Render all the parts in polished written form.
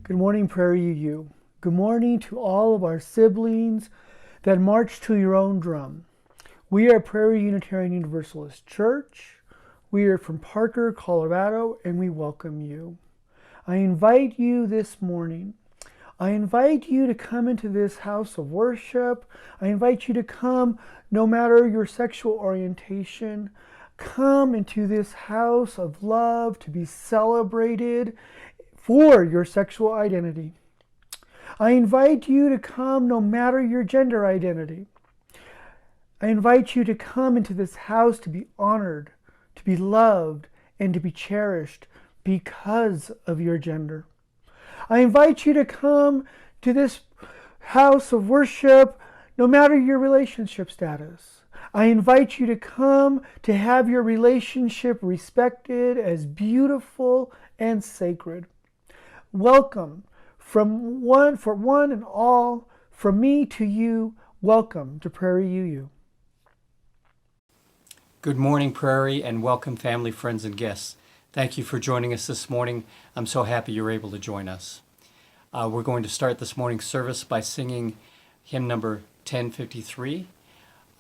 Good morning, Prairie UU. Good morning to all of our siblings that march to your own drum. We are Prairie Unitarian Universalist Church. We are from Parker, Colorado, and we welcome you. I invite you this morning. I invite you to come into this house of worship. I invite you to come no matter your sexual orientation. Come into this house of love to be celebrated for your sexual identity. I invite you to come no matter your gender identity. I invite you to come into this house to be honored, to be loved, and to be cherished because of your gender. I invite you to come to this house of worship no matter your relationship status. I invite you to come to have your relationship respected as beautiful and sacred. Welcome for one and all, from me to you, welcome to Prairie UU. Good morning, Prairie, and welcome family, friends, and guests. Thank you for joining us this morning. I'm so happy you're able to join us. We're going to start this morning's service by singing hymn number 1053,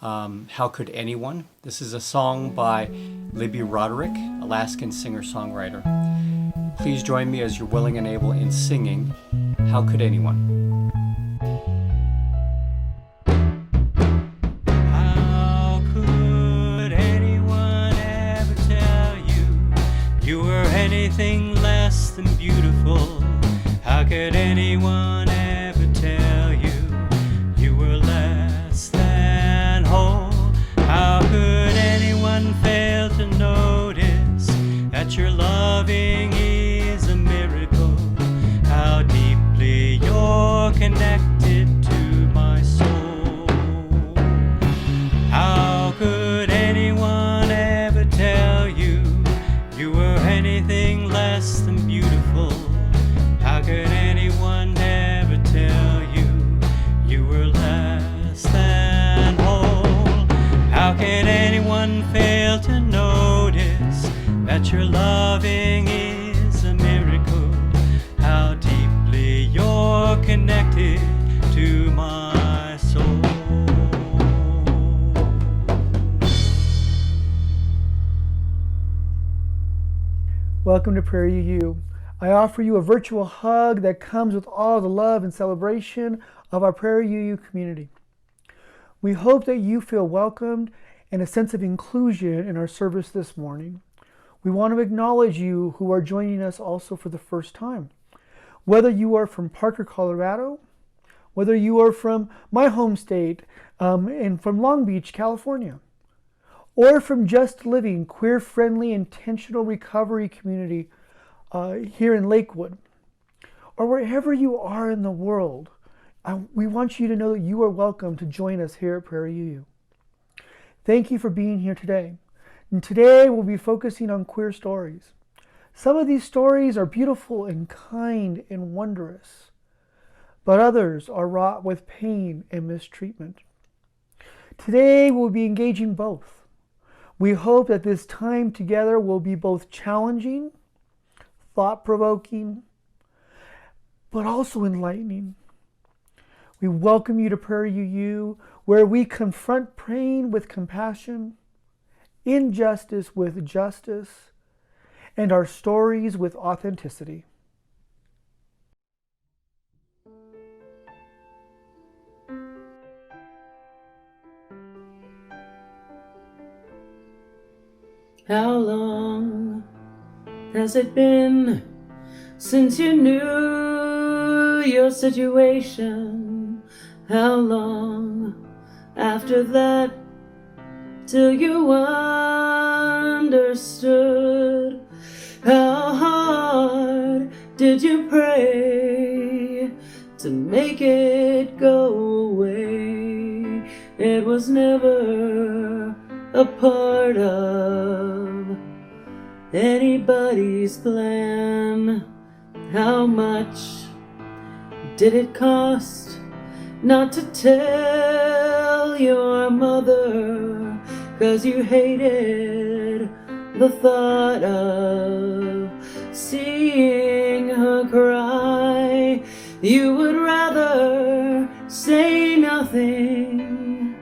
How Could Anyone? This is a song by Libby Roderick, Alaskan singer-songwriter. Please join me as you're willing and able in singing, How Could Anyone? How could anyone ever tell you were anything less than beautiful? How could anyone ever tell you were less than whole? How could anyone fail to notice that your loving is a miracle? How deeply you're connected to my soul. How could anyone ever tell you were anything less than beautiful? How could anyone ever tell you were less than whole? How can anyone fail to notice that your loving is a miracle? How deeply you're connected to my soul. Welcome to Prairie UU. I offer you a virtual hug that comes with all the love and celebration of our Prairie UU community. We hope that you feel welcomed and a sense of inclusion in our service this morning. We want to acknowledge you who are joining us also for the first time. Whether you are from Parker, Colorado, whether you are from my home state and from Long Beach, California, or from Just Living, queer-friendly, intentional recovery community here in Lakewood, or wherever you are in the world, we want you to know that you are welcome to join us here at Prairie UU. Thank you for being here today. And today we'll be focusing on queer stories. Some of these stories are beautiful and kind and wondrous, but others are wrought with pain and mistreatment. Today we'll be engaging both. We hope that this time together will be both challenging, thought-provoking, but also enlightening. We welcome you to Prairie UU, where we confront pain with compassion, injustice with justice, and our stories with authenticity. How long has it been since you knew your situation? How long after that till you understood? How hard did you pray to make it go away? It was never a part of anybody's plan. How much did it cost not to tell your mother? 'Cause you hated the thought of seeing her cry. You would rather say nothing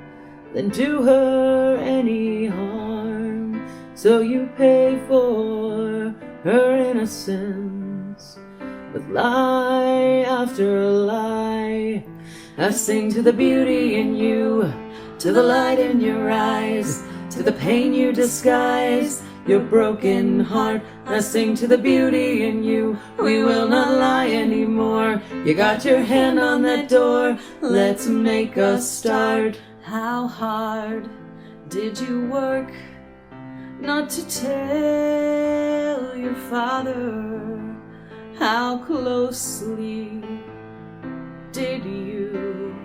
than do her any harm. So you pay for her innocence with lie after lie. I sing to the beauty in you, to the light in your eyes, to the pain you disguise, your broken heart. I sing to the beauty in you, we will not lie anymore. You got your hand on that door, let's make a start. How hard did you work not to tell your father? How closely did you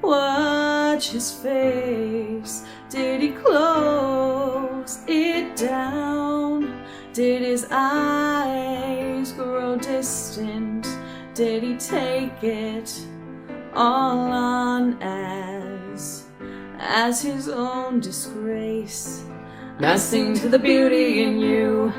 watch his face? Did he close it down? Did his eyes grow distant? Did he take it all on as his own disgrace? I sing to the beauty in you,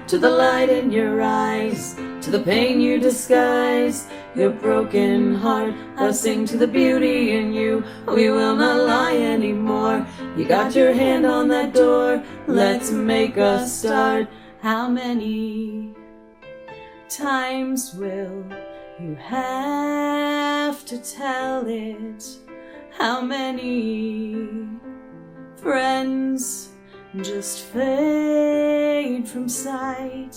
to the light in your eyes, to the pain you disguise, your broken heart. I sing to the beauty in you, we will not lie anymore. You got your hand on that door, let's make a start. How many times will you have to tell it? How many friends just fade from sight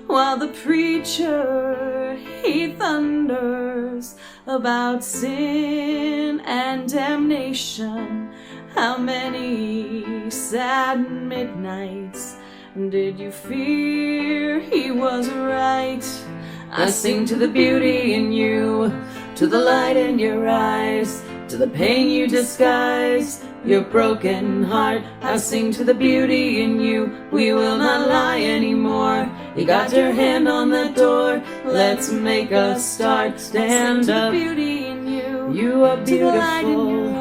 while the preacher, he thunders about sin and damnation? How many sad midnights did you fear he was right? I sing to the beauty in you, to the light in your eyes, to the pain you disguise, your broken heart. I sing to the beauty in you, we will not lie anymore. You got your hand on that door, let's make a start. Stand up, beauty in you, you are beautiful.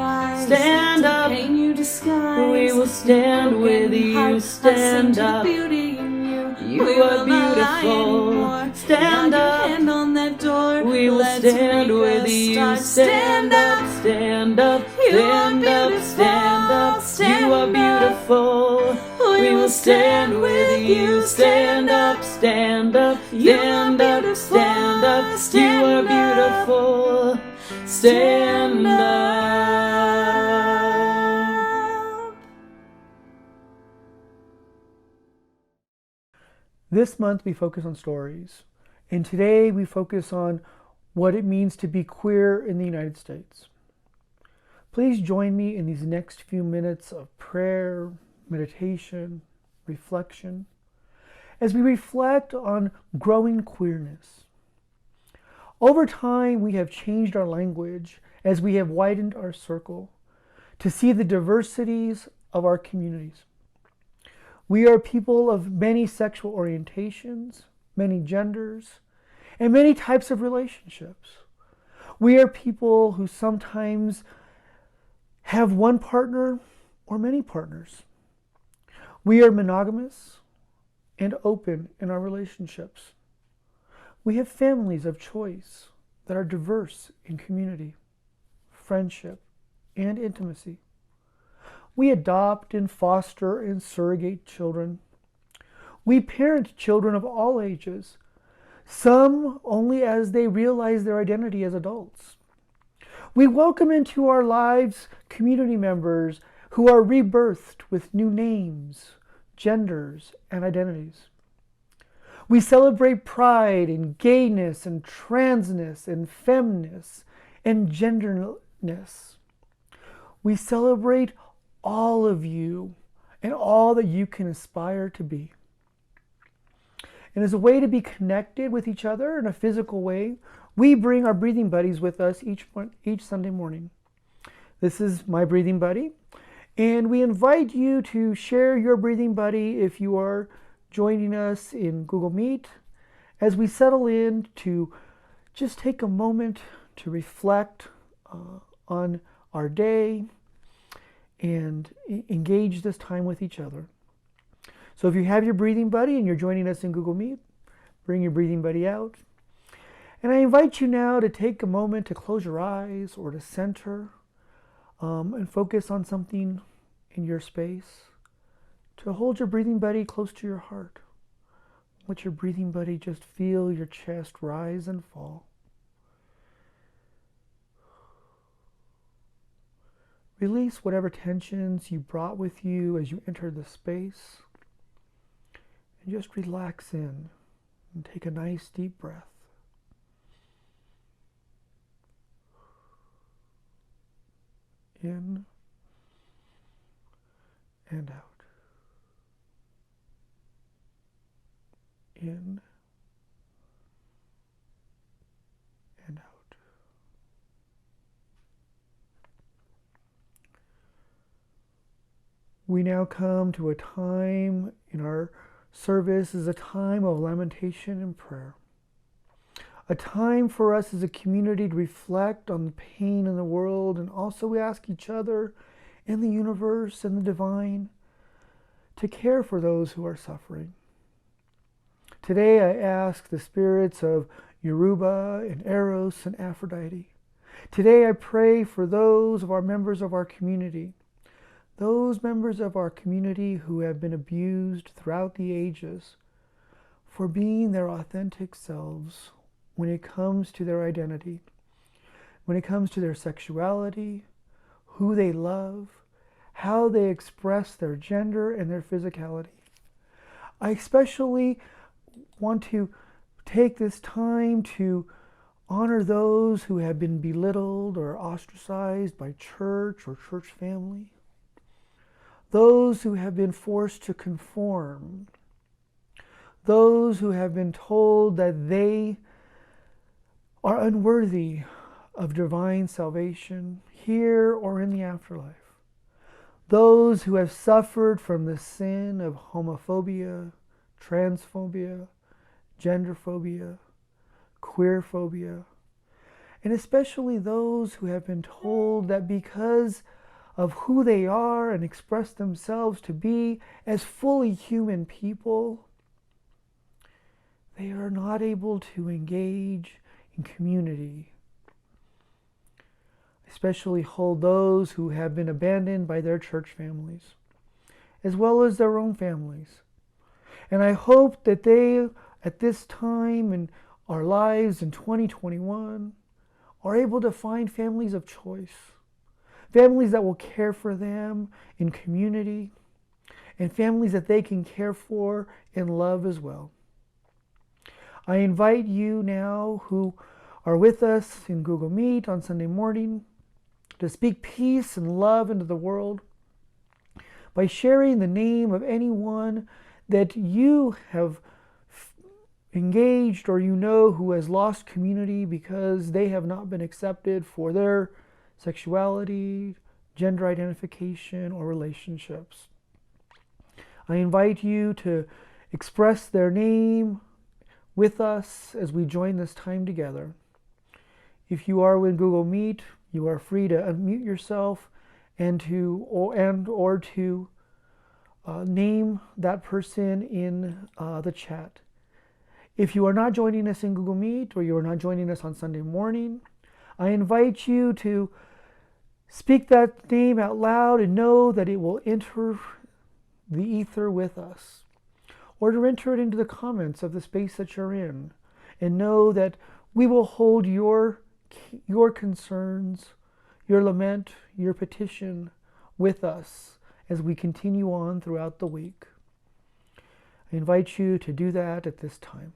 Stand up, pain you disguise, we will stand with you. Stand up, beauty in you, you are beautiful. Stand up, hand on that door, we will stand with you. Stand up, stand up, stand up, stand up. You are beautiful. We will stand with you.Stand up, stand up, stand up, stand up. You are beautiful. Stand up. This month we focus on stories, and today we focus on what it means to be queer in the United States. Please join me in these next few minutes of prayer, meditation, reflection, as we reflect on growing queerness. Over time, we have changed our language as we have widened our circle to see the diversities of our communities. We are people of many sexual orientations, many genders, and many types of relationships. We are people who sometimes have one partner or many partners. We are monogamous and open in our relationships. We have families of choice that are diverse in community, friendship, and intimacy. We adopt and foster and surrogate children. We parent children of all ages, some only as they realize their identity as adults. We welcome into our lives community members who are rebirthed with new names, genders, and identities. We celebrate pride and gayness and transness and femness and genderness. We celebrate all of you and all that you can aspire to be. And as a way to be connected with each other in a physical way, we bring our breathing buddies with us each Sunday morning. This is my breathing buddy, and we invite you to share your breathing buddy if you are joining us in Google Meet as we settle in to just take a moment to reflect on our day and engage this time with each other. So if you have your breathing buddy and you're joining us in Google Meet, bring your breathing buddy out. And I invite you now to take a moment to close your eyes or to center and focus on something in your space. To hold your breathing buddy close to your heart. Let your breathing buddy just feel your chest rise and fall. Release whatever tensions you brought with you as you entered the space. And just relax in and take a nice deep breath. In and out. In and out. We now come to a time in our service is a time of lamentation and prayer. A time for us as a community to reflect on the pain in the world, and also we ask each other and the universe and the divine to care for those who are suffering. Today I ask the spirits of Yoruba and Eros and Aphrodite. Today I pray for those of our members of our community, those members of our community who have been abused throughout the ages for being their authentic selves when it comes to their identity, when it comes to their sexuality, who they love, how they express their gender and their physicality. I especially want to take this time to honor those who have been belittled or ostracized by church or church family, those who have been forced to conform, those who have been told that they are unworthy of divine salvation here or in the afterlife, those who have suffered from the sin of homophobia, transphobia, genderphobia, queerphobia, and especially those who have been told that because of who they are and express themselves to be as fully human people, they are not able to engage in community. Especially hold those who have been abandoned by their church families, as well as their own families. And I hope that they, at this time in our lives in 2021, are able to find families of choice, families that will care for them in community, and families that they can care for in love as well. I invite you now who are with us in Google Meet on Sunday morning to speak peace and love into the world by sharing the name of anyone that you have engaged or you know who has lost community because they have not been accepted for their sexuality, gender identification, or relationships. I invite you to express their name with us as we join this time together. If you are with Google Meet, you are free to unmute yourself and to name that person in the chat. If you are not joining us in Google Meet or you are not joining us on Sunday morning, I invite you to speak that name out loud and know that it will enter the ether with us, or to enter it into the comments of the space that you're in, and know that we will hold your concerns, your lament, your petition with us as we continue on throughout the week. I invite you to do that at this time.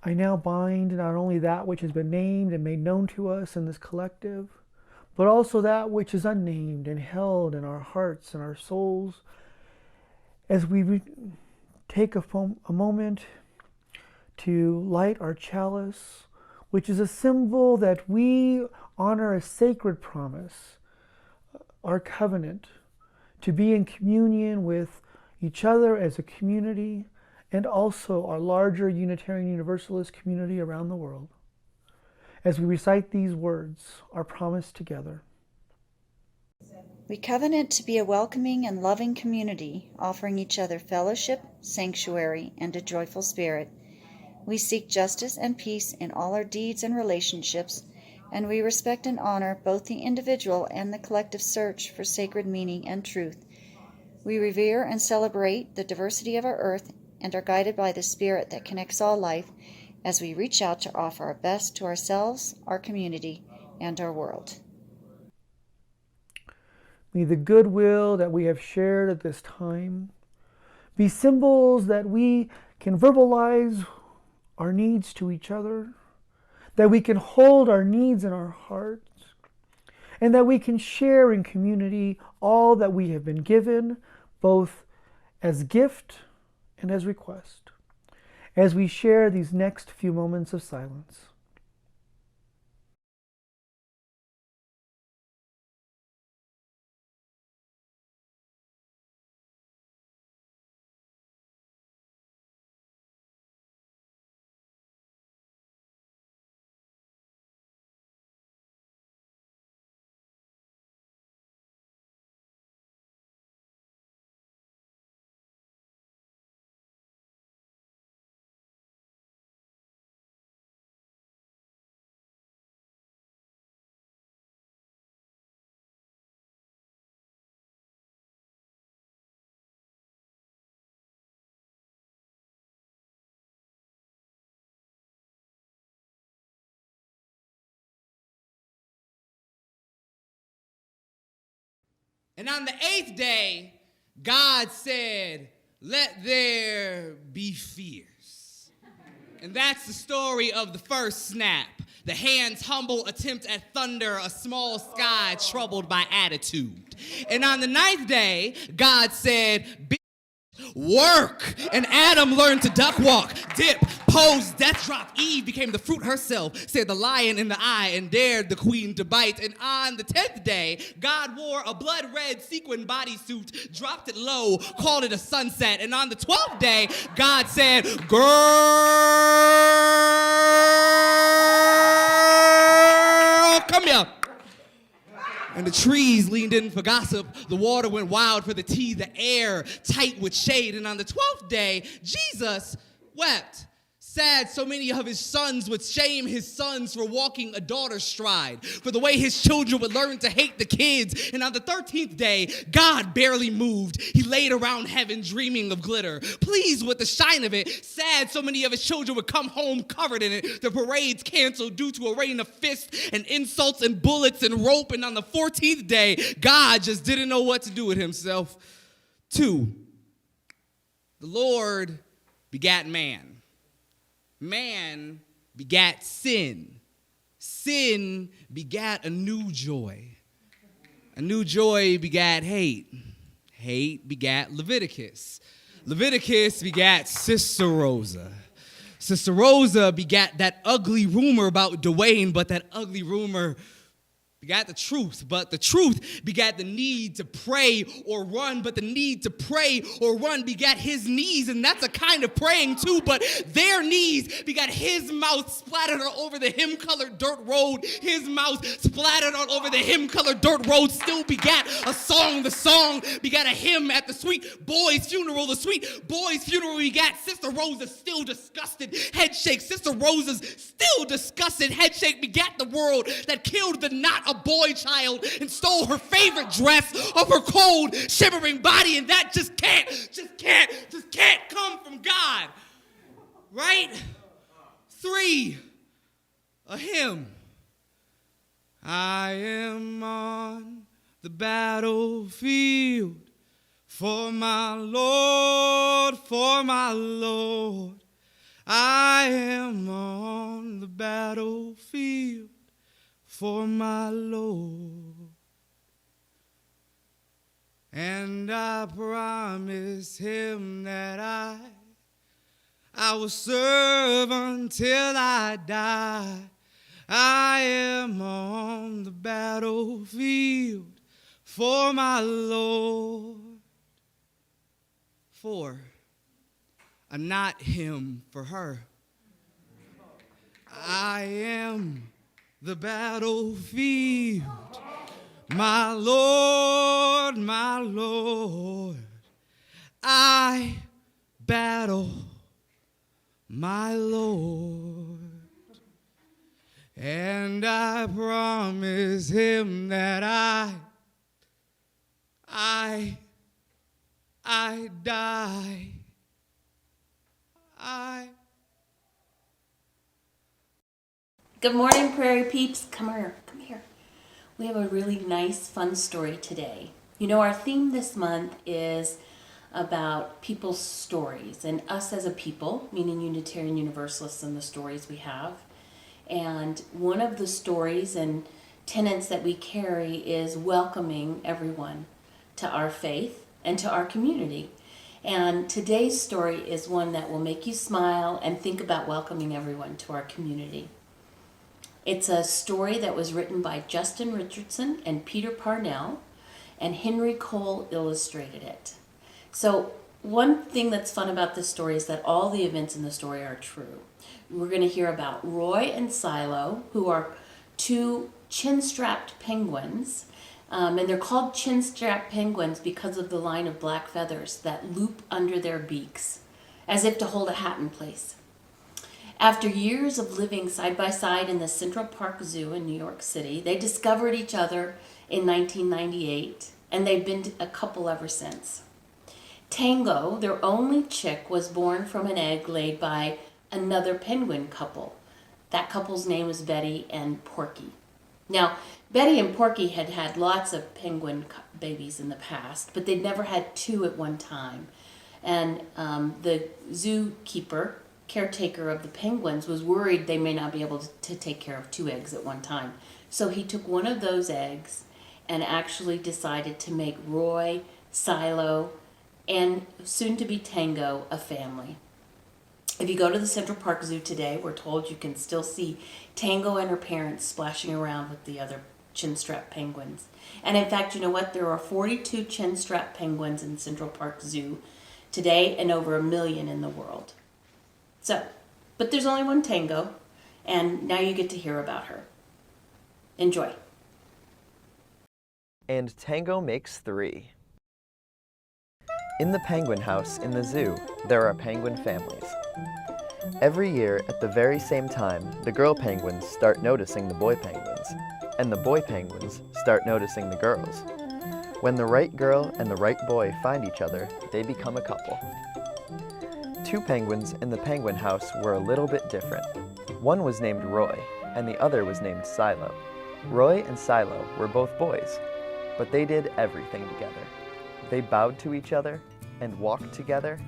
I now bind not only that which has been named and made known to us in this collective, but also that which is unnamed and held in our hearts and our souls as we take a moment to light our chalice, which is a symbol that we honor a sacred promise, our covenant, to be in communion with each other as a community and also our larger Unitarian Universalist community around the world. As we recite these words, our promise together. We covenant to be a welcoming and loving community, offering each other fellowship, sanctuary, and a joyful spirit. We seek justice and peace in all our deeds and relationships, and we respect and honor both the individual and the collective search for sacred meaning and truth. We revere and celebrate the diversity of our earth and are guided by the spirit that connects all life as we reach out to offer our best to ourselves, our community, and our world. May the goodwill that we have shared at this time be symbols that we can verbalize our needs to each other, that we can hold our needs in our hearts, and that we can share in community all that we have been given, both as gift and as request, as we share these next few moments of silence. And on the 8th day, God said, "Let there be fierce." And that's the story of the first snap. The hand's humble attempt at thunder, a small sky troubled by attitude. And on the 9th day, God said, "Work." And Adam learned to duck walk, dip, pose, death drop. Eve became the fruit herself, stared the lion in the eye, and dared the queen to bite. And on the 10th day, God wore a blood red sequin bodysuit, dropped it low, called it a sunset. And on the 12th day, God said, "Girl, come here." And the trees leaned in for gossip. The water went wild for the tea. The air tight with shade. And on the 12th day, Jesus wept. Sad so many of his sons would shame his sons for walking a daughter's stride, for the way his children would learn to hate the kids. And on the 13th day, God barely moved. He laid around heaven dreaming of glitter, pleased with the shine of it. Sad so many of his children would come home covered in it. The parades canceled due to a rain of fists and insults and bullets and rope. And on the 14th day, God just didn't know what to do with himself. 2, the Lord begat man. Man begat sin. Sin begat a new joy. A new joy begat hate. Hate begat Leviticus. Leviticus begat Sister Rosa. Sister Rosa begat that ugly rumor about Dwayne, but that ugly rumor begat the truth, but the truth begat the need to pray or run, but the need to pray or run begat his knees, and that's a kind of praying too, but their knees begat his mouth splattered all over the hymn-colored dirt road. His mouth splattered all over the hymn-colored dirt road still begat a song. The song begat a hymn at the sweet boy's funeral. The sweet boy's funeral begat Sister Rosa's still disgusted head shake. Sister Rosa's still disgusted head shake begat the world that killed the not a boy child and stole her favorite dress of her cold, shivering body, and that just can't come from God. Right? 3, a hymn. I am on the battlefield for my Lord, for my Lord. I am on the battlefield for my Lord, and I promise him that I will serve until I die. I am on the battlefield for my Lord. 4, a not him for her. I am the battlefield, my Lord, my Lord. I battle my Lord, and I promise him that I die. Good morning, Prairie Peeps. Come here. We have a really nice, fun story today. You know, our theme this month is about people's stories and us as a people, meaning Unitarian Universalists and the stories we have. And one of the stories and tenets that we carry is welcoming everyone to our faith and to our community. And today's story is one that will make you smile and think about welcoming everyone to our community. It's a story that was written by Justin Richardson and Peter Parnell, and Henry Cole illustrated it. So one thing that's fun about this story is that all the events in the story are true. We're going to hear about Roy and Silo, who are 2 chin-strapped penguins, and they're called chin-strapped penguins because of the line of black feathers that loop under their beaks, as if to hold a hat in place. After years of living side by side in the Central Park Zoo in New York City, they discovered each other in 1998, and they've been a couple ever since. Tango, their only chick, was born from an egg laid by another penguin couple. That couple's name was Betty and Porky. Now, Betty and Porky had had lots of penguin babies in the past, but they'd never had 2 at one time. And the zookeeper, caretaker of the penguins, was worried they may not be able to take care of 2 eggs at one time. So he took one of those eggs and actually decided to make Roy, Silo, and soon to be Tango a family. If you go to the Central Park Zoo today, we're told you can still see Tango and her parents splashing around with the other chin-strap penguins. And in fact, you know what? There are 42 chin-strap penguins in Central Park Zoo today and over 1 million in the world. So, but there's only one Tango, and now you get to hear about her. Enjoy. And Tango makes 3. In the penguin house in the zoo, there are penguin families. Every year, at the very same time, the girl penguins start noticing the boy penguins, and the boy penguins start noticing the girls. When the right girl and the right boy find each other, they become a couple. 2 penguins in the penguin house were a little bit different. One was named Roy, and the other was named Silo. Roy and Silo were both boys, but they did everything together. They bowed to each other and walked together.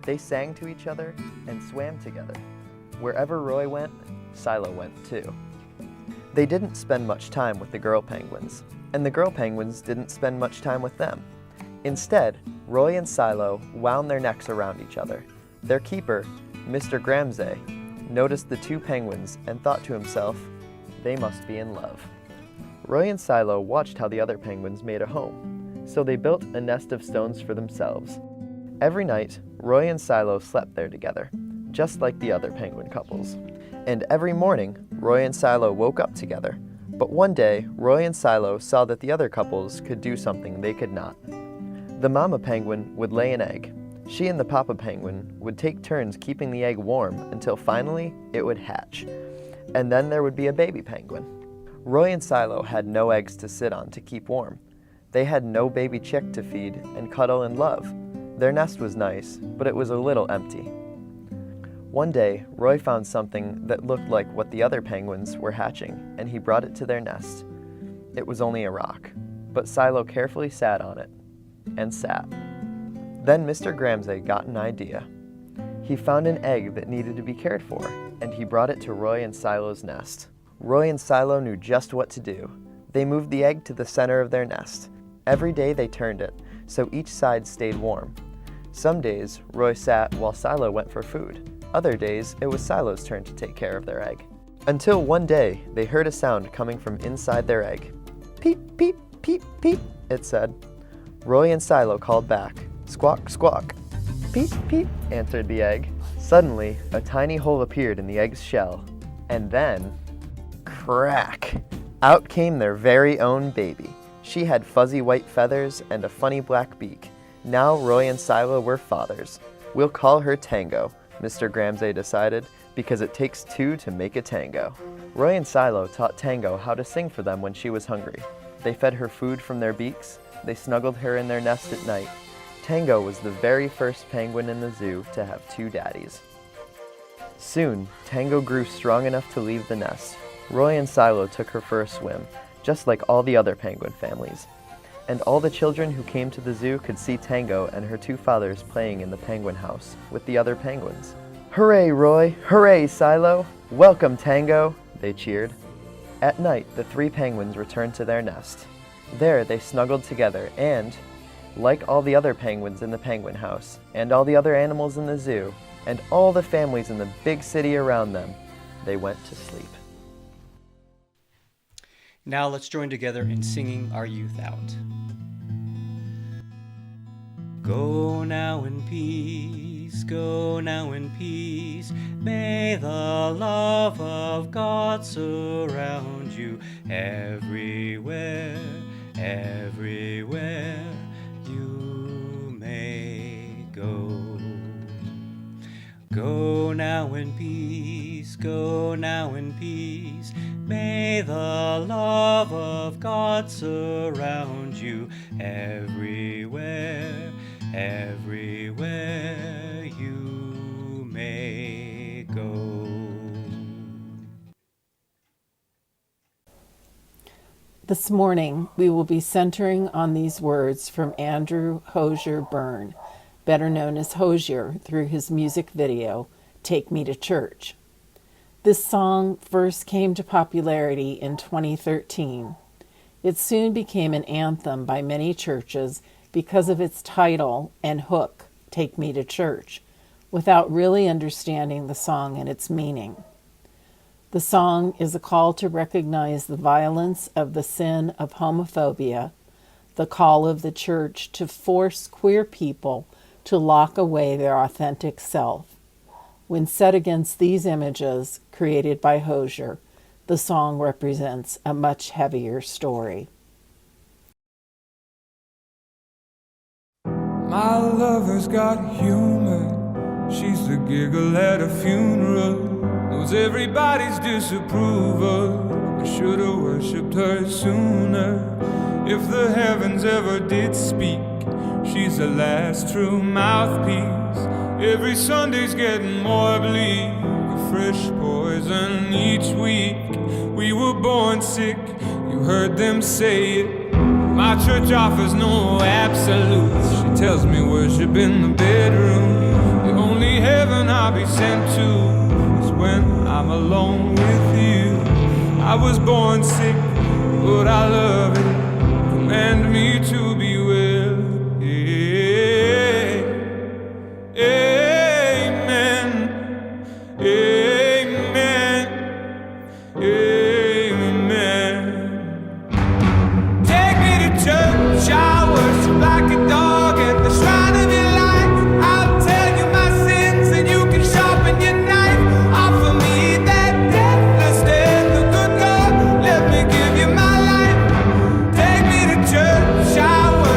They sang to each other and swam together. Wherever Roy went, Silo went too. They didn't spend much time with the girl penguins, and the girl penguins didn't spend much time with them. Instead, Roy and Silo wound their necks around each other. Their keeper, Mr. Gramsay, noticed the 2 penguins and thought to himself, they must be in love. Roy and Silo watched how the other penguins made a home, so they built a nest of stones for themselves. Every night, Roy and Silo slept there together, just like the other penguin couples. And every morning, Roy and Silo woke up together. But one day, Roy and Silo saw that the other couples could do something they could not. The mama penguin would lay an egg. She and the papa penguin would take turns keeping the egg warm until finally it would hatch. And then there would be a baby penguin. Roy and Silo had no eggs to sit on to keep warm. They had no baby chick to feed and cuddle and love. Their nest was nice, but it was a little empty. One day, Roy found something that looked like what the other penguins were hatching, and he brought it to their nest. It was only a rock, but Silo carefully sat on it, and sat. Then Mr. Gramsay got an idea. He he found an egg that needed to be cared for, and he brought it to Roy and Silo's nest. Roy and Silo knew just what to do. They moved the egg to the center of their nest. Every day they turned it, so each side stayed warm. Some days, Roy sat while Silo went for food. Other days, it was Silo's turn to take care of their egg. Until one day, they heard a sound coming from inside their egg. Peep, peep, peep, peep, it said. Roy and Silo called back. Squawk, squawk. Peep, peep, answered the egg. Suddenly, a tiny hole appeared in the egg's shell. And then, crack! Out came their very own baby. She had fuzzy white feathers and a funny black beak. Now Roy and Silo were fathers. We'll call her Tango, Mr. Gramsay decided, because it takes two to make a tango. Roy and Silo taught Tango how to sing for them when she was hungry. They fed her food from their beaks. They snuggled her in their nest at night. Tango was the very first penguin in the zoo to have two daddies. Soon, Tango grew strong enough to leave the nest. Roy and Silo took her for a swim, just like all the other penguin families. And all the children who came to the zoo could see Tango and her two fathers playing in the penguin house with the other penguins. "Hooray, Roy! Hooray, Silo! Welcome, Tango!" they cheered. At night, the three penguins returned to their nest. There, they snuggled together and, like all the other penguins in the penguin house, and all the other animals in the zoo, and all the families in the big city around them, they went to sleep. Now let's join together in singing our youth out. Go now in peace, go now in peace. May the love of God surround you everywhere, everywhere you may go. Go now in peace, go now in peace. May the love of God surround you everywhere, everywhere you may go. This morning, we will be centering on these words from Andrew Hosier Byrne, better known as Hosier through his music video, Take Me to Church. This song first came to popularity in 2013. It soon became an anthem by many churches because of its title and hook, Take Me to Church, without really understanding the song and its meaning. The song is a call to recognize the violence of the sin of homophobia, the call of the church to force queer people to lock away their authentic self. When set against these images created by Hosier, the song represents a much heavier story. My lover's got humor. She's the giggle at a funeral. Knows everybody's disapproval. I should have worshipped her sooner. If the heavens ever did speak, she's the last true mouthpiece. Every Sunday's getting more bleak, a fresh poison each week. We were born sick, you heard them say it. My church offers no absolutes. She tells me worship in the bedroom. The only heaven I'll be sent to is when I'm alone with you. I was born sick, but I love it. Command me to be well. Shower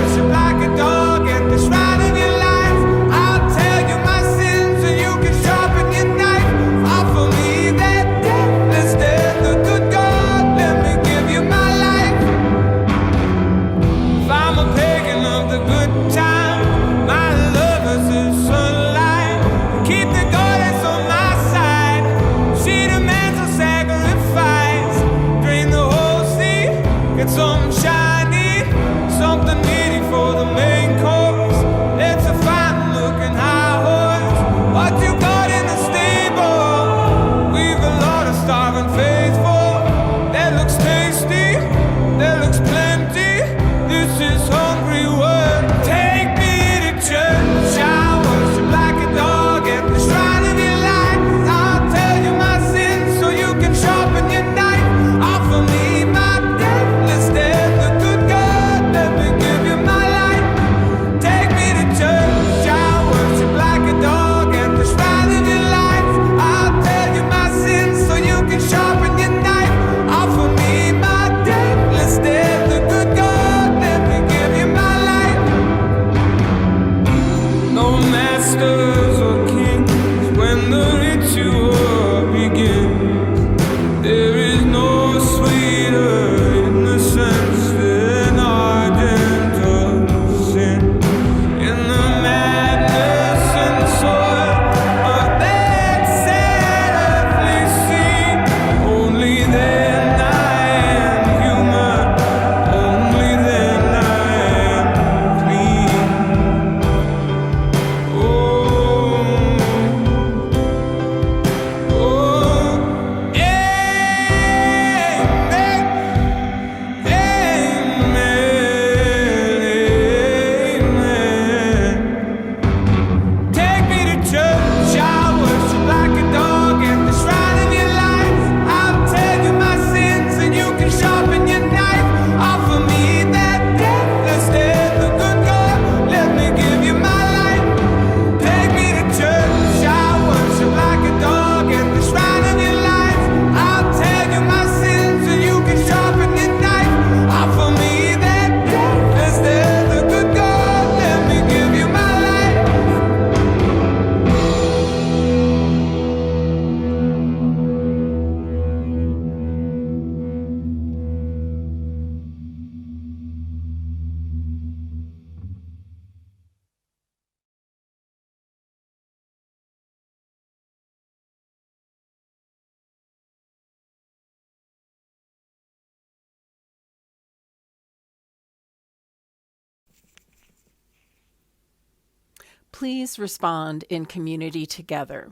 Please respond in community together.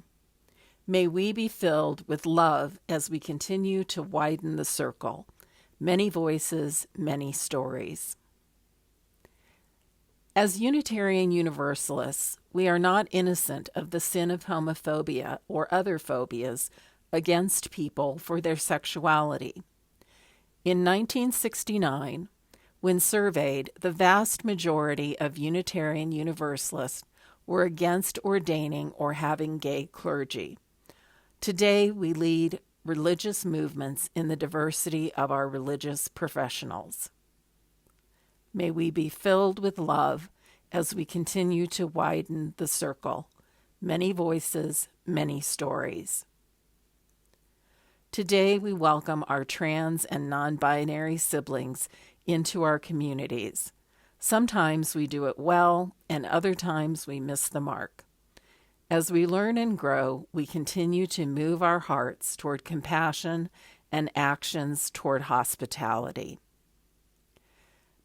May we be filled with love as we continue to widen the circle. Many voices, many stories. As Unitarian Universalists, we are not innocent of the sin of homophobia or other phobias against people for their sexuality. In 1969, when surveyed, the vast majority of Unitarian Universalists were against ordaining or having gay clergy. Today, we lead religious movements in the diversity of our religious professionals. May we be filled with love as we continue to widen the circle. Many voices, many stories. Today, we welcome our trans and non-binary siblings into our communities. Sometimes we do it well, and other times we miss the mark. As we learn and grow, we continue to move our hearts toward compassion and actions toward hospitality.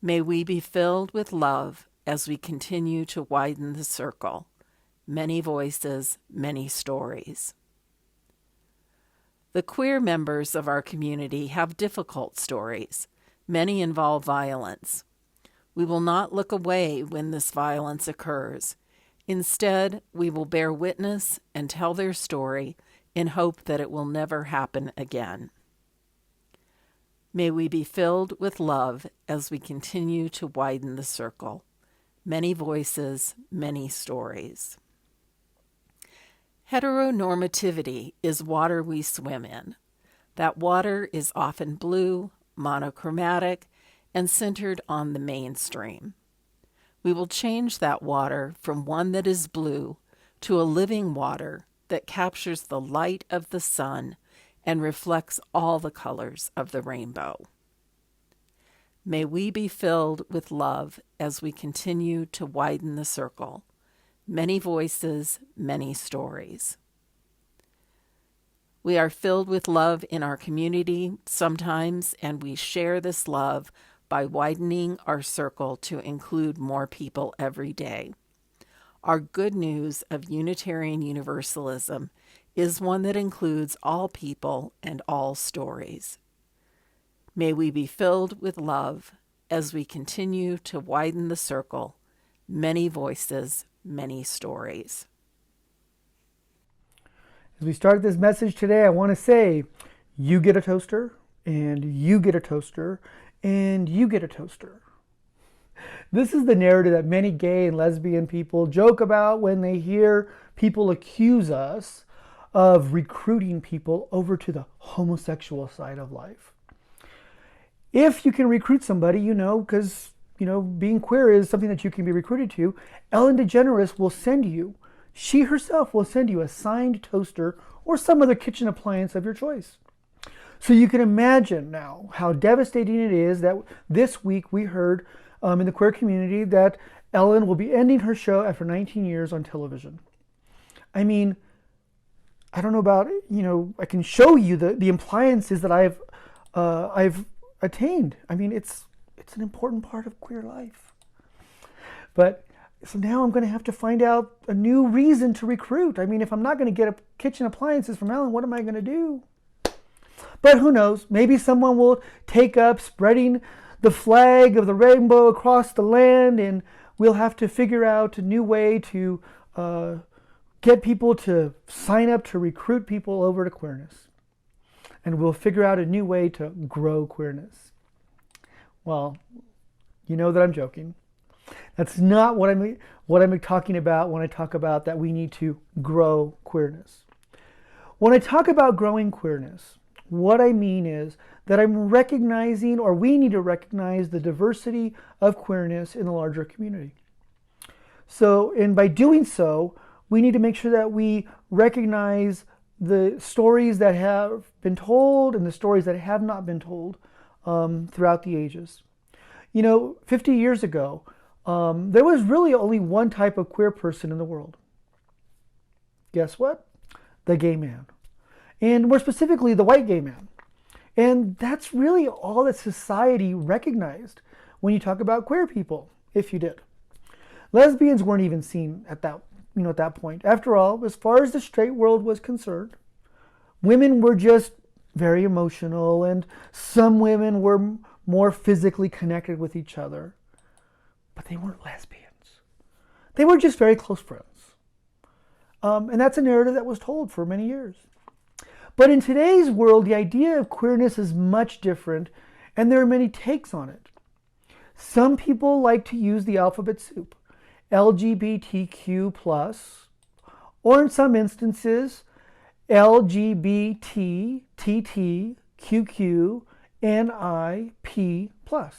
May we be filled with love as we continue to widen the circle. Many voices, many stories. The queer members of our community have difficult stories. Many involve violence. We will not look away when this violence occurs. Instead, we will bear witness and tell their story in hope that it will never happen again. May we be filled with love as we continue to widen the circle. Many voices, many stories. Heteronormativity is water we swim in. That water is often blue, monochromatic, and centered on the mainstream. We will change that water from one that is blue to a living water that captures the light of the sun and reflects all the colors of the rainbow. May we be filled with love as we continue to widen the circle. Many voices, many stories. We are filled with love in our community sometimes, and we share this love by widening our circle to include more people every day. Our good news of Unitarian Universalism is one that includes all people and all stories. May we be filled with love as we continue to widen the circle. Many voices, many stories. As we start this message today, I want to say, you get a toaster, and you get a toaster, and you get a toaster. This is the narrative that many gay and lesbian people joke about when they hear people accuse us of recruiting people over to the homosexual side of life. If you can recruit somebody, because, being queer is something that you can be recruited to, Ellen DeGeneres will send you, she herself will send you a signed toaster or some other kitchen appliance of your choice. So you can imagine now how devastating it is that this week we heard in the queer community that Ellen will be ending her show after 19 years on television. I mean, I don't know about, I can show you the appliances that I've attained. I mean, it's an important part of queer life. But so now I'm going to have to find out a new reason to recruit. I mean, if I'm not going to get kitchen appliances from Ellen, what am I going to do? But who knows? Maybe someone will take up spreading the flag of the rainbow across the land, and we'll have to figure out a new way to get people to sign up to recruit people over to queerness. And we'll figure out a new way to grow queerness. Well, you know that I'm joking. That's not what I'm talking about when I talk about that we need to grow queerness. When I talk about growing queerness, what I mean is that I'm recognizing, or we need to recognize, the diversity of queerness in the larger community. So, and by doing so, we need to make sure that we recognize the stories that have been told and the stories that have not been told throughout the ages. 50 years ago, there was really only one type of queer person in the world. Guess what? The gay man. And more specifically, the white gay man. And that's really all that society recognized when you talk about queer people, if you did. Lesbians weren't even seen at that at that point. After all, as far as the straight world was concerned, women were just very emotional, and some women were more physically connected with each other. But they weren't lesbians. They were just very close friends. And that's a narrative that was told for many years. But in today's world, the idea of queerness is much different, and there are many takes on it. Some people like to use the alphabet soup, LGBTQ+, or in some instances, LGBTTTQQNIP+,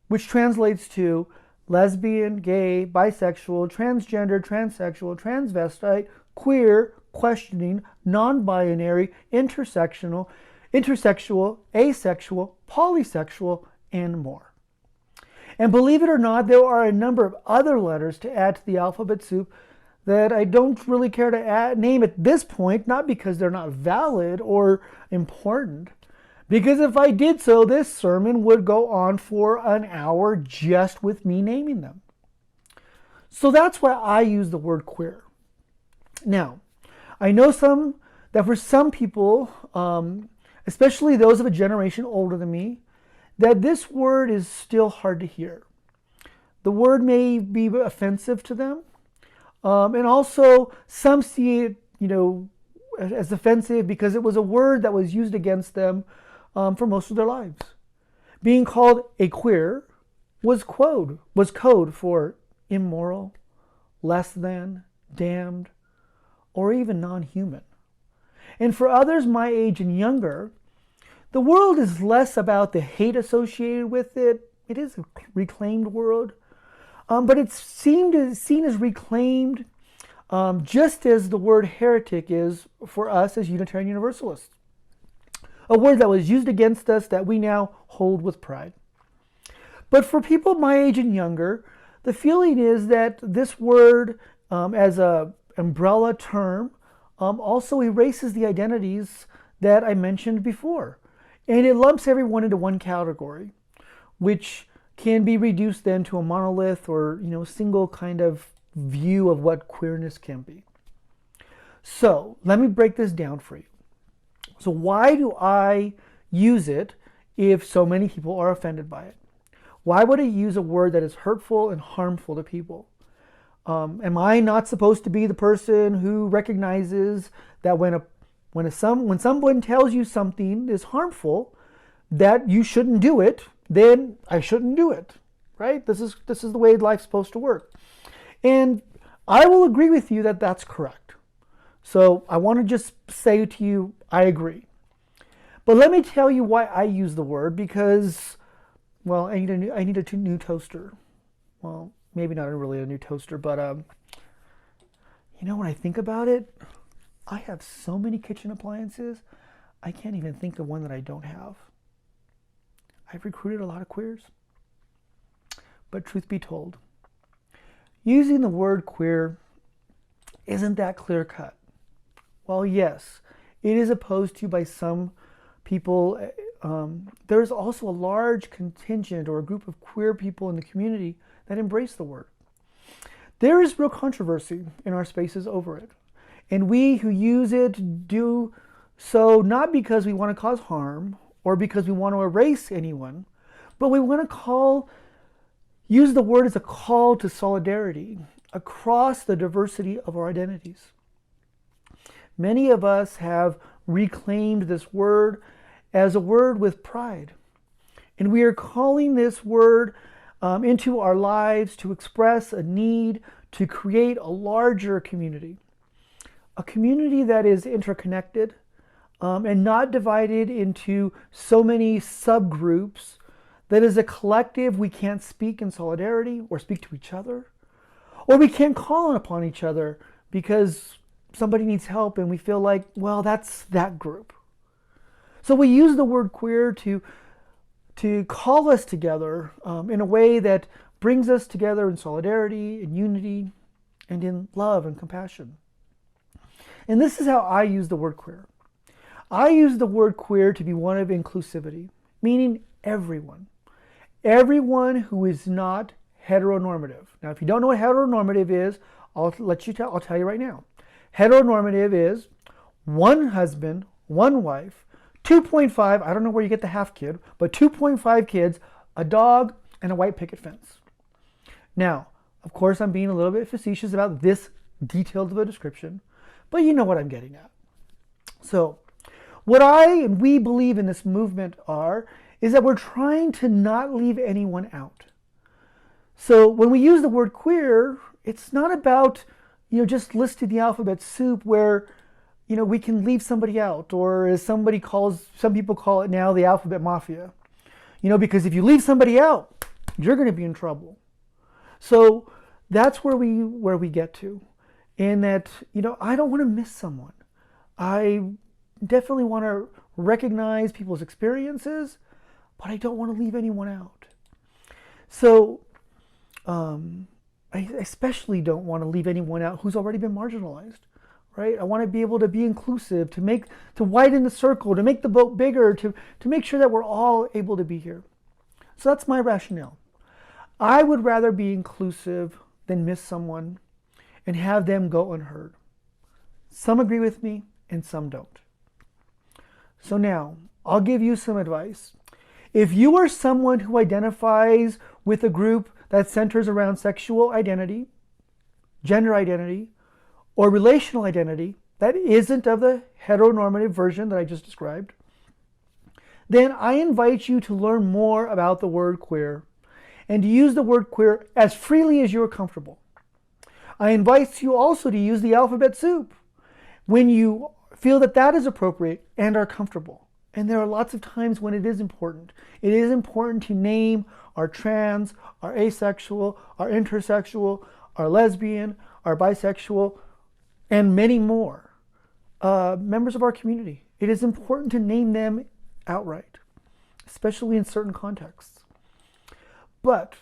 which translates to lesbian, gay, bisexual, transgender, transsexual, transvestite, queer, questioning, non-binary, intersectional, asexual, polysexual, and more. And believe it or not, there are a number of other letters to add to the alphabet soup that I don't really care to name at this point, not because they're not valid or important, because if I did so, this sermon would go on for an hour just with me naming them. So that's why I use the word queer. Now, I know that for some people, especially those of a generation older than me, that this word is still hard to hear. The word may be offensive to them, and also some see it, as offensive because it was a word that was used against them for most of their lives. Being called a queer was code for immoral, less than, damned, or even non-human. And for others my age and younger, the world is less about the hate associated with it. It is a reclaimed word, but it's seen as reclaimed just as the word heretic is for us as Unitarian Universalists. A word that was used against us that we now hold with pride. But for people my age and younger, the feeling is that this word, as an umbrella term, also erases the identities that I mentioned before. And it lumps everyone into one category, which can be reduced then to a monolith or, single kind of view of what queerness can be. So let me break this down for you. So why do I use it if so many people are offended by it? Why would I use a word that is hurtful and harmful to people? Am I not supposed to be the person who recognizes that when someone tells you something is harmful, that you shouldn't do it, then I shouldn't do it, right? This is the way life's supposed to work. And I will agree with you that that's correct. So I want to just say to you, I agree. But let me tell you why I use the word, because, well, I need a new toaster. Well, maybe not really a new toaster, but when I think about it, I have so many kitchen appliances, I can't even think of one that I don't have. I've recruited a lot of queers. But truth be told, using the word queer isn't that clear cut. Well, yes, it is opposed to by some people. There's also a large contingent or a group of queer people in the community that embrace the word. There is real controversy in our spaces over it. And we who use it do so not because we want to cause harm or because we want to erase anyone, but we want to use the word as a call to solidarity across the diversity of our identities. Many of us have reclaimed this word as a word with pride. And we are calling this word into our lives to express a need to create a larger community. A community that is interconnected and not divided into so many subgroups that as a collective we can't speak in solidarity or speak to each other, or we can't call upon each other because somebody needs help and we feel like, well, that's that group. So we use the word queer to call us together in a way that brings us together in solidarity, in unity, and in love and compassion. And this is how I use the word queer. I use the word queer to be one of inclusivity, meaning everyone. Everyone who is not heteronormative. Now, if you don't know what heteronormative is, I'll tell you right now. Heteronormative is one husband, one wife, 2.5, I don't know where you get the half kid, but 2.5 kids, a dog, and a white picket fence. Now, of course, I'm being a little bit facetious about this detailed of a description, but you know what I'm getting at. So, what I and we believe in this movement is that we're trying to not leave anyone out. So when we use the word queer, it's not about, just listing the alphabet soup where, we can leave somebody out, or as some people call it now, the alphabet mafia. Because if you leave somebody out, you're going to be in trouble. So that's where we get to. And that, I don't want to miss someone. I definitely want to recognize people's experiences, but I don't want to leave anyone out. So I especially don't want to leave anyone out who's already been marginalized, right? I want to be able to be inclusive, to widen the circle, to make the boat bigger, to make sure that we're all able to be here. So that's my rationale. I would rather be inclusive than miss someone and have them go unheard. Some agree with me and some don't. So now, I'll give you some advice. If you are someone who identifies with a group that centers around sexual identity, gender identity, or relational identity that isn't of the heteronormative version that I just described, then I invite you to learn more about the word queer and to use the word queer as freely as you are comfortable. I invite you also to use the alphabet soup when you feel that is appropriate and are comfortable. And there are lots of times when it is important. It is important to name our trans, our asexual, our intersexual, our lesbian, our bisexual, and many more members of our community. It is important to name them outright, especially in certain contexts. But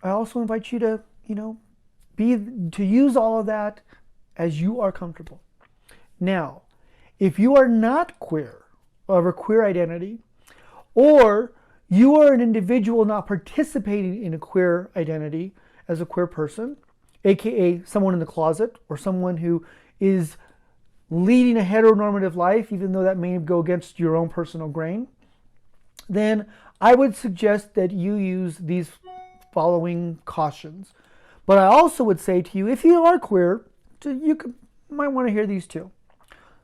I also invite you to, to use all of that as you are comfortable. Now, if you are not queer, of a queer identity, or you are an individual not participating in a queer identity as a queer person, aka someone in the closet, or someone who is leading a heteronormative life, even though that may go against your own personal grain, then I would suggest that you use these following cautions. But I also would say to you, if you are queer, might want to hear these too.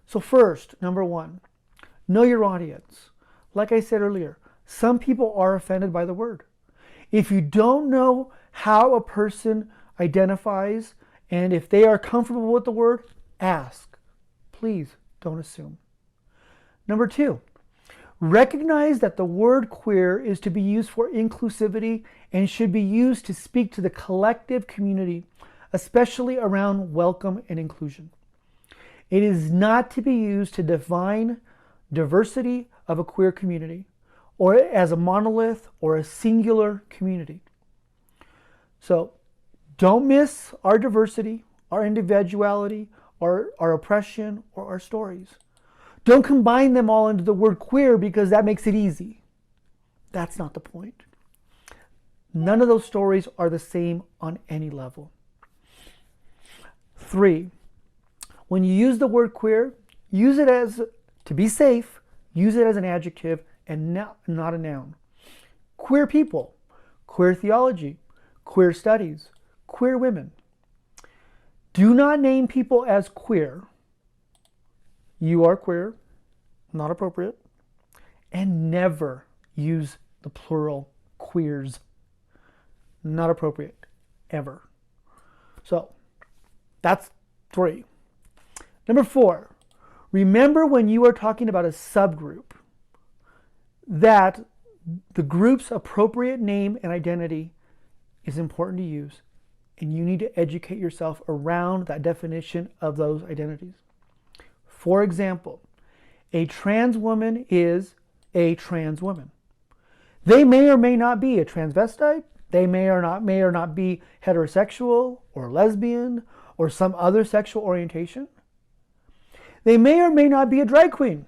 So first, number one, know your audience. Like I said earlier, some people are offended by the word. If you don't know how a person identifies and if they are comfortable with the word, ask. Please don't assume. Number two, recognize that the word queer is to be used for inclusivity and should be used to speak to the collective community, especially around welcome and inclusion. It is not to be used to define diversity of a queer community or as a monolith or a singular community. So don't miss our diversity, our individuality, our oppression, or our stories. Don't combine them all into the word queer because that makes it easy. That's not the point. None of those stories are the same on any level. 3, when you use the word queer, use it as, to be safe, use it as an adjective and not a noun. Queer people, queer theology, queer studies, queer women. Do not name people as queer. You are queer, not appropriate. And never use the plural queers. Not appropriate, ever. So, that's 3. Number 4, remember when you are talking about a subgroup that the group's appropriate name and identity is important to use, and you need to educate yourself around that definition of those identities. For example, a trans woman is a trans woman. They may or may not be a transvestite. They may or not be heterosexual or lesbian or some other sexual orientation. They may or may not be a drag queen.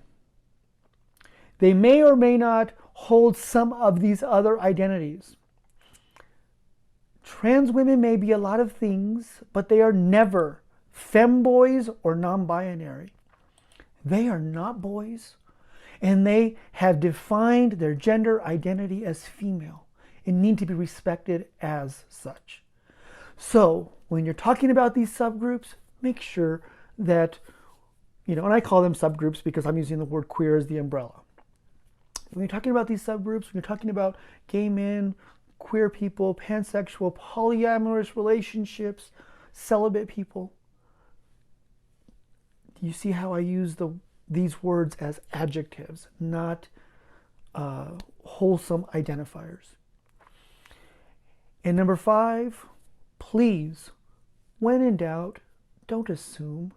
They may or may not hold some of these other identities. Trans women may be a lot of things, but they are never femboys or non-binary. They are not boys, and they have defined their gender identity as female and need to be respected as such. So when you're talking about these subgroups, make sure that, and I call them subgroups because I'm using the word queer as the umbrella. When you're talking about these subgroups, when you're talking about gay men, queer people, pansexual, polyamorous relationships, celibate people, do you see how I use these words as adjectives, not wholesome identifiers? And number 5, please, when in doubt, don't assume,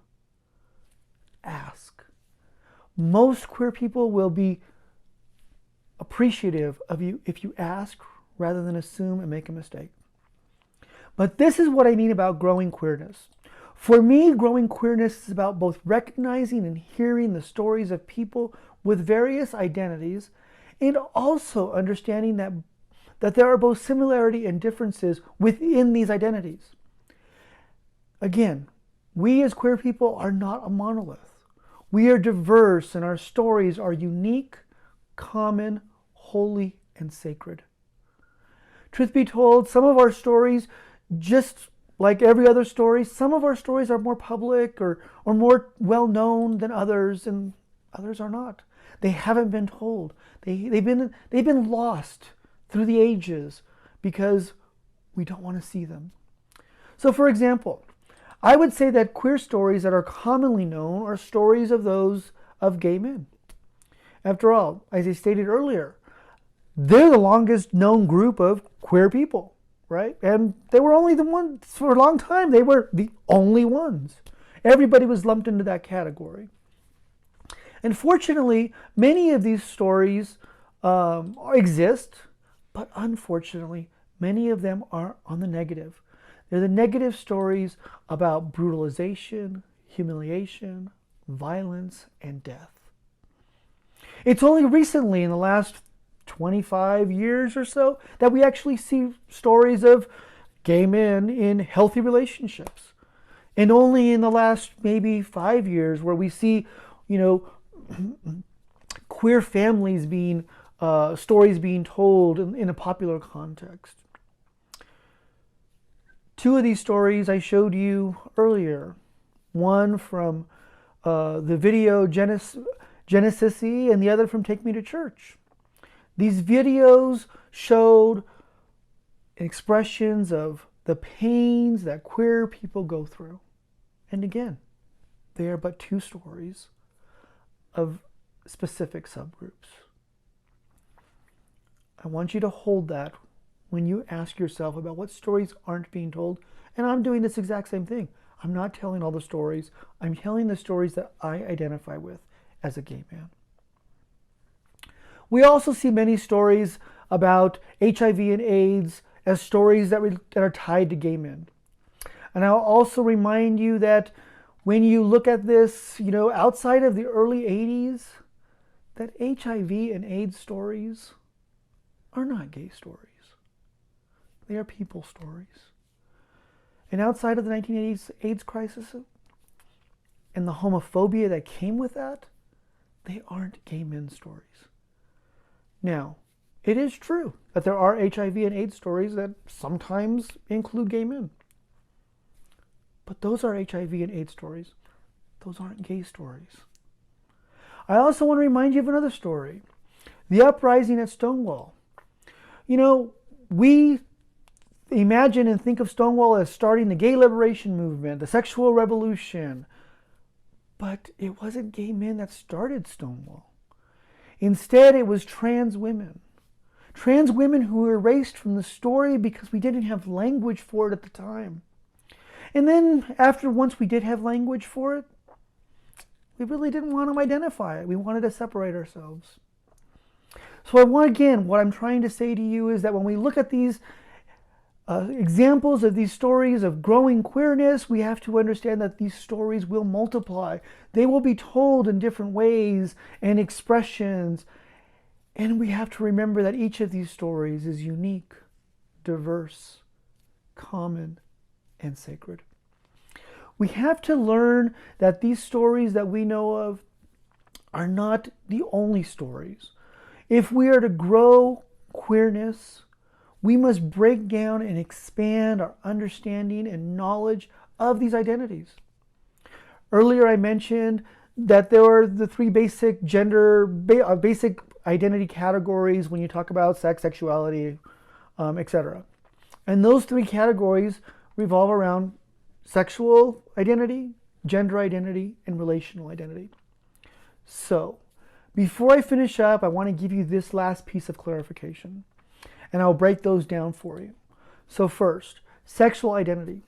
ask. Most queer people will be appreciative of you if you ask rather than assume and make a mistake. But this is what I mean about growing queerness. For me, growing queerness is about both recognizing and hearing the stories of people with various identities and also understanding that there are both similarity and differences within these identities. Again, we as queer people are not a monolith. We are diverse and our stories are unique, common, holy, and sacred. Truth be told, some of our stories, just like every other story, some of our stories are more public or more well-known than others, and others are not. They haven't been told. They've been lost through the ages because we don't want to see them. So for example, I would say that queer stories that are commonly known are stories of those of gay men. After all, as I stated earlier, they're the longest known group of queer people, right? And they were only the ones, for a long time, they were the only ones. Everybody was lumped into that category. And fortunately, many of these stories exist, but unfortunately, many of them are on the negative. They're the negative stories about brutalization, humiliation, violence, and death. It's only recently, in the last 25 years or so, that we actually see stories of gay men in healthy relationships. And only in the last maybe 5 years where we see, queer families being, stories being told in a popular context. 2 of these stories I showed you earlier. One from the video Genesis, and the other from Take Me to Church. These videos showed expressions of the pains that queer people go through. And again, they are but 2 stories of specific subgroups. I want you to hold that when you ask yourself about what stories aren't being told. And I'm doing this exact same thing. I'm not telling all the stories. I'm telling the stories that I identify with as a gay man. We also see many stories about HIV and AIDS as stories that are tied to gay men. And I'll also remind you that when you look at this, outside of the early 80s, that HIV and AIDS stories are not gay stories. They are people stories. And outside of the 1980s AIDS crisis and the homophobia that came with that, they aren't gay men's stories. Now, it is true that there are HIV and AIDS stories that sometimes include gay men. But those are HIV and AIDS stories. Those aren't gay stories. I also want to remind you of another story. The uprising at Stonewall. We imagine and think of Stonewall as starting the gay liberation movement, the sexual revolution. But it wasn't gay men that started Stonewall. Instead, it was trans women. Trans women who were erased from the story because we didn't have language for it at the time. And then once we did have language for it, we really didn't want to identify it. We wanted to separate ourselves. So what I'm trying to say to you is that when we look at these examples of these stories of growing queerness, we have to understand that these stories will multiply. They will be told in different ways and expressions. And we have to remember that each of these stories is unique, diverse, common, and sacred. We have to learn that these stories that we know of are not the only stories. If we are to grow queerness, we must break down and expand our understanding and knowledge of these identities. Earlier I mentioned that there are the three basic basic identity categories when you talk about sex, sexuality, etc. And those three categories revolve around sexual identity, gender identity, and relational identity. So, before I finish up, I want to give you this last piece of clarification, and I'll break those down for you. So first, sexual identity.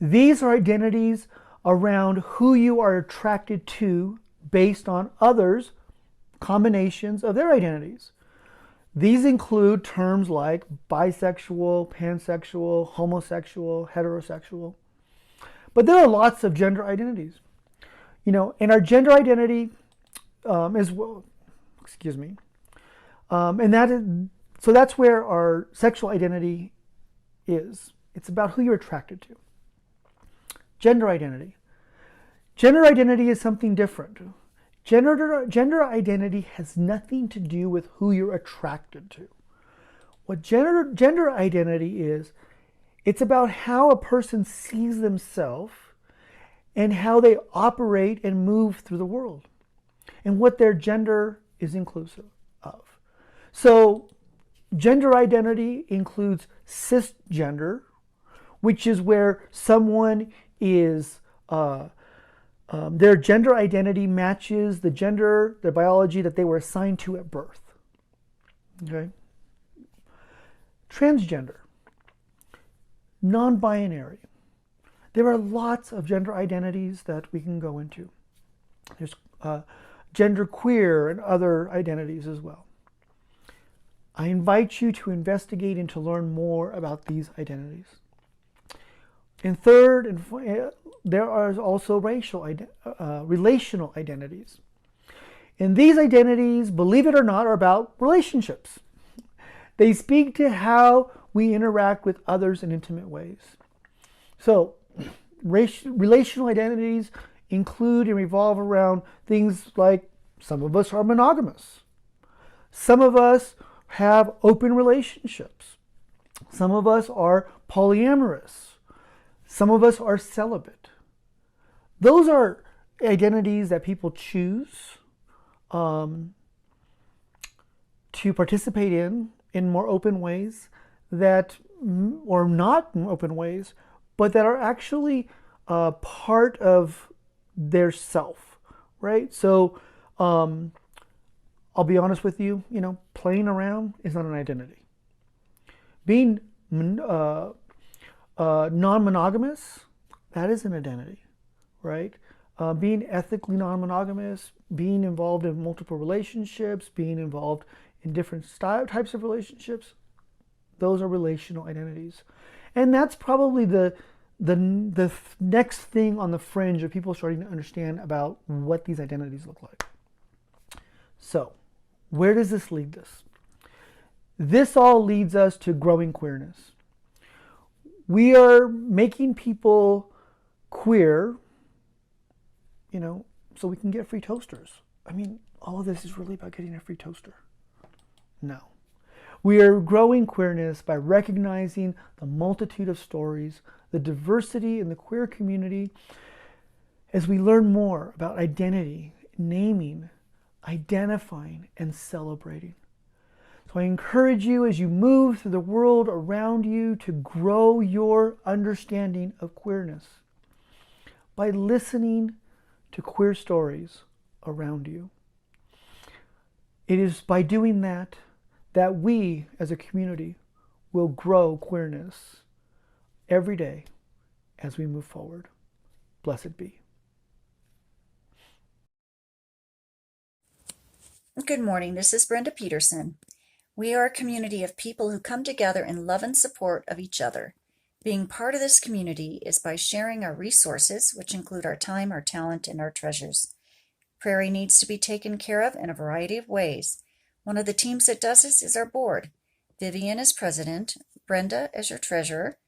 These are identities around who you are attracted to based on others' combinations of their identities. These include terms like bisexual, pansexual, homosexual, heterosexual. But there are lots of gender identities. And our gender identity as well, so that's where our sexual identity is. It's about who you're attracted to. Gender identity. Gender identity is something different. Gender identity has nothing to do with who you're attracted to. What gender identity is, it's about how a person sees themselves and how they operate and move through the world, and what their gender is inclusive of. So gender identity includes cisgender, which is where someone is, their gender identity matches the gender, their biology that they were assigned to at birth. Okay? Transgender, non-binary. There are lots of gender identities that we can go into. There's gender queer and other identities as well. I invite you to investigate and to learn more about these identities. And third, there are also relational identities. And these identities, believe it or not, are about relationships. They speak to how we interact with others in intimate ways. So, relational identities include and revolve around things like some of us are monogamous. Some of us have open relationships. Some of us are polyamorous. Some of us are celibate. Those are identities that people choose to participate in more open ways or not in open ways, but that are actually part of their self, right? So I'll be honest with you, playing around is not an identity. Being non-monogamous, that is an identity, right? Being ethically non-monogamous, being involved in multiple relationships, being involved in different types of relationships, those are relational identities. And that's probably the next thing on the fringe of people starting to understand about what these identities look like. So, where does this lead us? This all leads us to growing queerness. We are making people queer, so we can get free toasters. I mean, all of this is really about getting a free toaster. No. We are growing queerness by recognizing the multitude of stories, the diversity in the queer community, as we learn more about identity, naming, identifying, and celebrating. So I encourage you as you move through the world around you to grow your understanding of queerness by listening to queer stories around you. It is by doing that we as a community will grow queerness every day as we move forward. Blessed be. Good morning. This is Brenda Peterson. We are a community of people who come together in love and support of each other. Being part of this community is by sharing our resources, which include our time, our talent, and our treasures. Prairie needs to be taken care of in a variety of ways. One of the teams that does this is our board. Vivian is president, Brenda is your treasurer,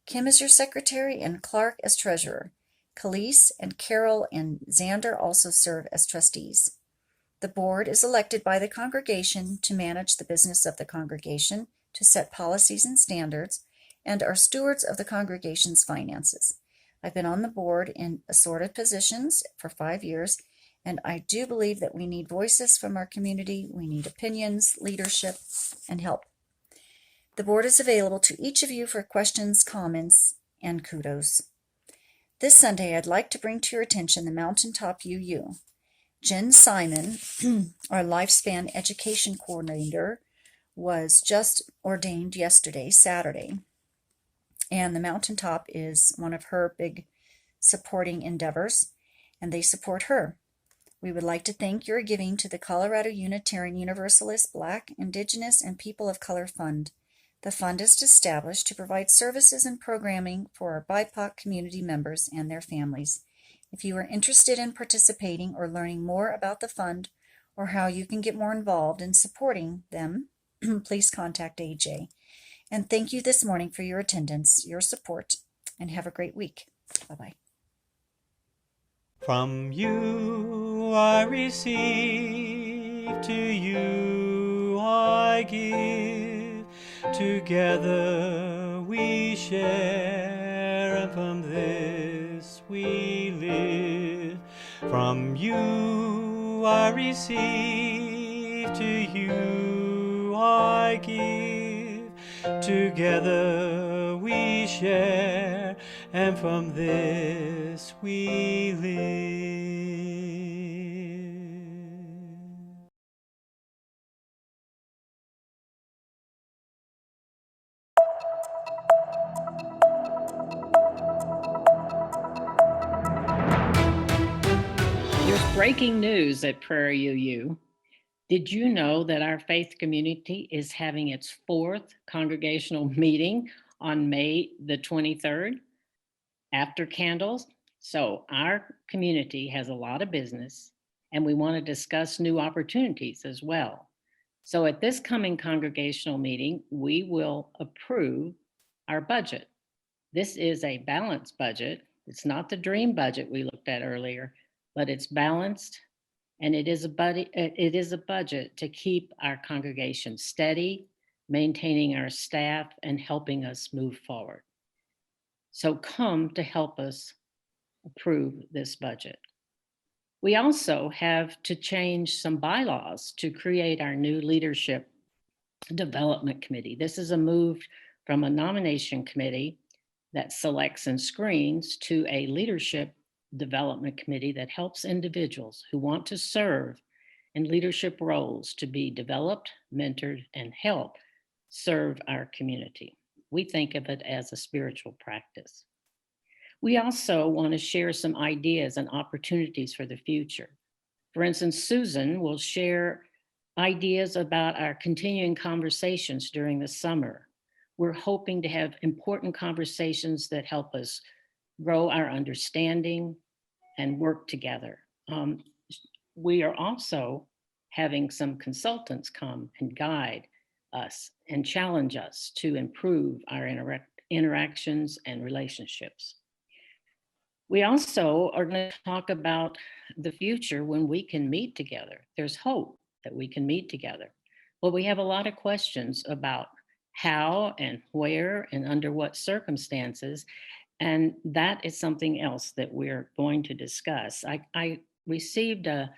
Kim is your secretary and Clark as treasurer. Khalees and Carol and Xander also serve as trustees. The board is elected by the congregation to manage the business of the congregation, to set policies and standards, and are stewards of the congregation's finances. I've been on the board in assorted positions for 5 years, and I do believe that we need voices from our community. We need opinions, leadership, and help. The board is available to each of you for questions, comments, and kudos. This Sunday, I'd like to bring to your attention the Mountaintop UU. Jen Simon, our Lifespan Education Coordinator, was just ordained yesterday, Saturday, and the Mountaintop is one of her big supporting endeavors, and they support her. We would like to thank your giving to the Colorado Unitarian Universalist Black, Indigenous, and People of Color Fund. The fund is established to provide services and programming for our BIPOC community members and their families. If you are interested in participating or learning more about the fund or how you can get more involved in supporting them, please contact AJ. And thank you this morning for your attendance, your support, and have a great week. Bye-bye. From you I receive, to you I give. Together we share, and from this we live. From you I receive, to you I give. Together we share, and from this we live. There's breaking news at Prairie UU. Did you know that our faith community is having its 4th congregational meeting on May the 23rd after candles? So our community has a lot of business and we want to discuss new opportunities as well. So at this coming congregational meeting, we will approve our budget. This is a balanced budget. It's not the dream budget we looked at earlier, but it's balanced, and it is a budget to keep our congregation steady, maintaining our staff, and helping us move forward. So come to help us approve this budget. We also have to change some bylaws to create our new leadership development committee. This is a move from a nomination committee that selects and screens to a leadership development committee that helps individuals who want to serve in leadership roles to be developed, mentored, and help serve our community. We think of it as a spiritual practice. We also want to share some ideas and opportunities for the future. For instance, Susan will share ideas about our continuing conversations during the summer. We're hoping to have important conversations that help us grow our understanding and work together. We are also having some consultants come and guide us and challenge us to improve our interactions and relationships. We also are going to talk about the future when we can meet together. There's hope that we can meet together. Well, we have a lot of questions about how and where and under what circumstances. And that is something else that we're going to discuss. I received a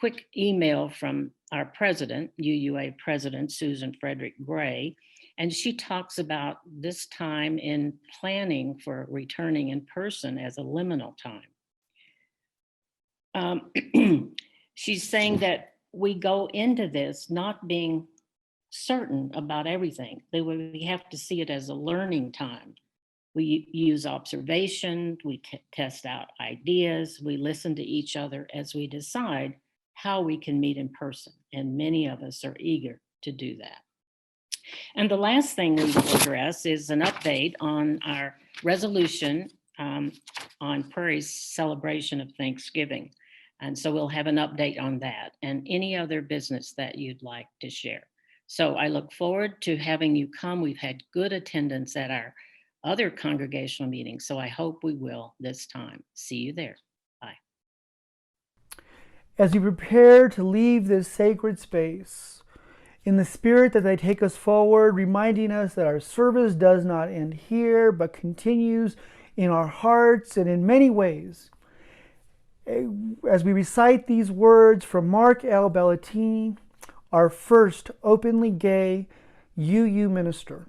quick email from our president, UUA President Susan Frederick Gray, and she talks about this time in planning for returning in person as a liminal time. She's saying that we go into this not being certain about everything. We have to see it as a learning time. We use observation, we test out ideas, we listen to each other as we decide how we can meet in person. And many of us are eager to do that. And the last thing we will address is an update on our resolution on Prairie's celebration of Thanksgiving. And so we'll have an update on that and any other business that you'd like to share. So I look forward to having you come. We've had good attendance at our other congregational meetings. So I hope we will this time. See you there. Bye. As we prepare to leave this sacred space, in the spirit that they take us forward, reminding us that our service does not end here, but continues in our hearts and in many ways. As we recite these words from Mark L. Bellatini, our first openly gay UU minister.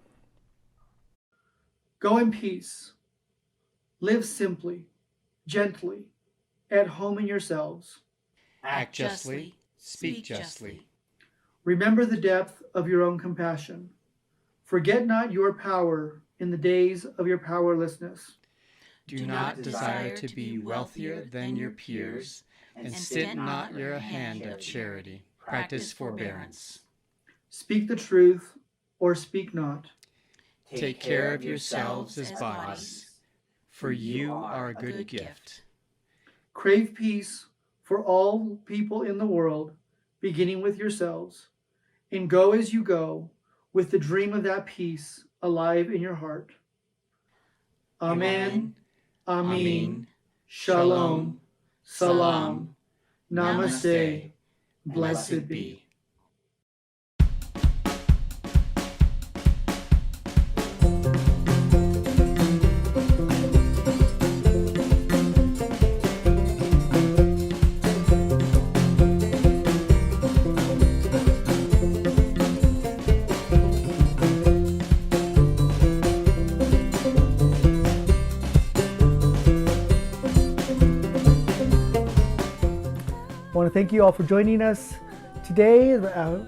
Go in peace. Live simply, gently, at home in yourselves. Act justly, speak justly. Remember the depth of your own compassion. Forget not your power in the days of your powerlessness. Do not desire to be wealthier than your peers, and stint not your hand of charity. Practice forbearance. Speak the truth or speak not. Take care of yourselves as bodies, for you are a good gift. Crave peace for all people in the world, beginning with yourselves, and go as you go with the dream of that peace alive in your heart. Amen. Amen. Shalom. Salam. Namaste. Blessed be. I want to thank you all for joining us today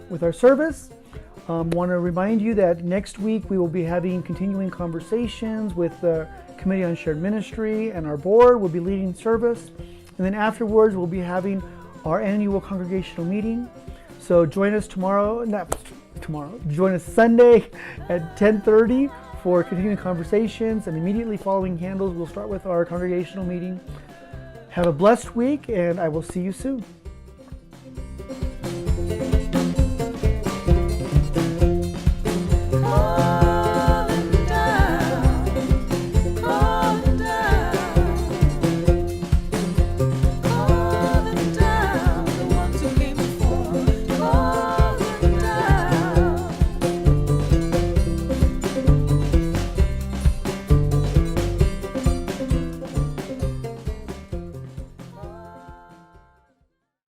with our service. Want to remind you that next week we will be having continuing conversations with the Committee on Shared Ministry, and our board will be leading service. And then afterwards we'll be having our annual congregational meeting. So join us join us Sunday at 10:30 for continuing conversations, and immediately following candles we'll start with our congregational meeting. Have a blessed week, and I will see you soon.